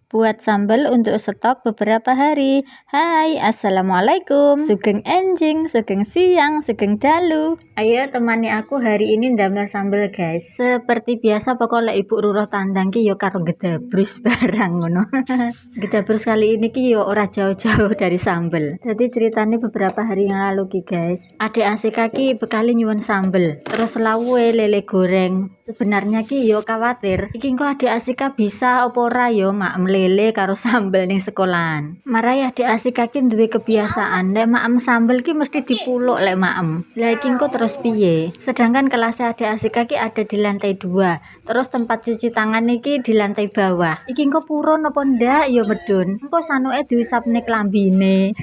buat sambal untuk stok beberapa hari. Hai, assalamualaikum, sugeng enjing, sugeng siang, sugeng dalu. Ayo temani aku hari ini ndamel sambal guys. Seperti biasa pokoknya ibu Ruroh tandang ki yo karo gedabrus barang ngono. Gedabrus kali ini ki yo ora jauh-jauh dari sambal. Jadi ceritanya beberapa hari yang lalu ki guys, adik Asika ki bekali nyuwun sambal, terus lawe lele goreng. Sebenarnya ki yo khawatir iki kok adik Asika bisa apa ora yo maem lele karo sambel ning sekolahan. Marai adik Asika ki duwe kebiasaan lek maem sambel ki mesti dipuluk lek maem. Lah iki kok terus piye? Sedangkan kelas adik Asika ki ada di lantai 2. Terus tempat cuci tangan iki di lantai bawah. Iki kok purun apa ndak yo medun. Engko sanuke diusapne klambine.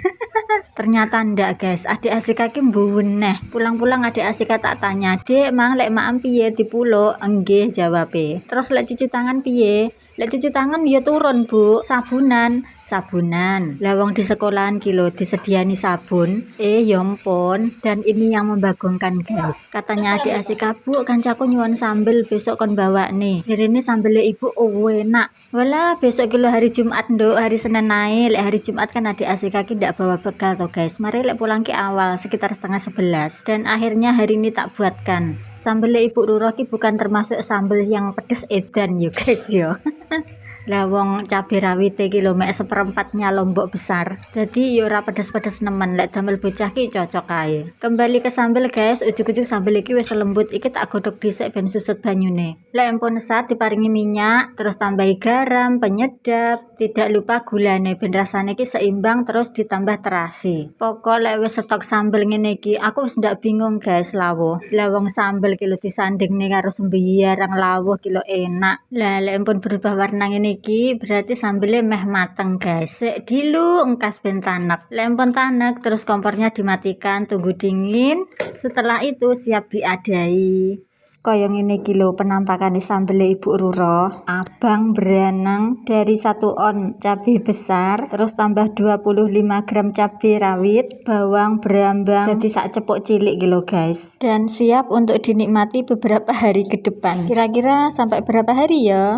Ternyata ndak guys, adik Asika ki mbuwun neh. Pulang-pulang adik Asika tak tanya, "Dek, mang lek maem piye dipuluk?" "Enggih," jawabe. "Terus lek cuci tangan piye?" "Lek cuci tangan ya turun, Bu. Sabunan." "Sabunan. Lah wong di sekolahan ki lho disediani sabun." Ya ampun, dan ini yang membagongkan guys. Katanya adik Asika, "Bu, kancaku nyuwun sambel besok kon bawa nih." Dirine sambele ibu enak. Walah besok kilo hari Jumat nduk, hari Senin naik. Lek hari Jumat kan adik Asika ki ndak bawa bekal toh guys. Mari lek pulang ki awal sekitar setengah 11. Dan akhirnya hari ini tak buatkan. Sambel ibu Ruroh ki bukan termasuk sambel yang pedes edan yo guys yo. Lah wong cabai rawit iki lho mek seperempatnya lombok besar. Jadi yo ora pedes-pedes nemen, lek damel bocah ki cocok ae. Kembali ke sambel guys, ujug-ujug sambel iki wis lembut, iki tak godhog dhisik ben susut banyune. Lek empun sat diparingi minyak, terus tambahi garam, penyedap, tidak lupa gulane ben rasane ki seimbang terus ditambah terasi. Pokok lek wis stok sambel ngene iki, aku wis ndak bingung guys lawuh. Lah wong sambel ki lho disandingne karo sembayarang lawuh ki lho enak. Lah lek empun berubah warna ngene iki berarti sambelnya meh mateng guys. Sik dilu engkas ben tanek. Lempon tanek terus kompornya dimatikan, tunggu dingin. Setelah itu siap diadai. Kaya ngene iki lho penampakane sambel ibu Ruroh. Abang beranang dari 1 on cabai besar, terus tambah 25 gram cabai rawit, bawang berambang jadi sak cepuk cilik gitu guys. Dan siap untuk dinikmati beberapa hari ke depan. Kira-kira sampai berapa hari ya?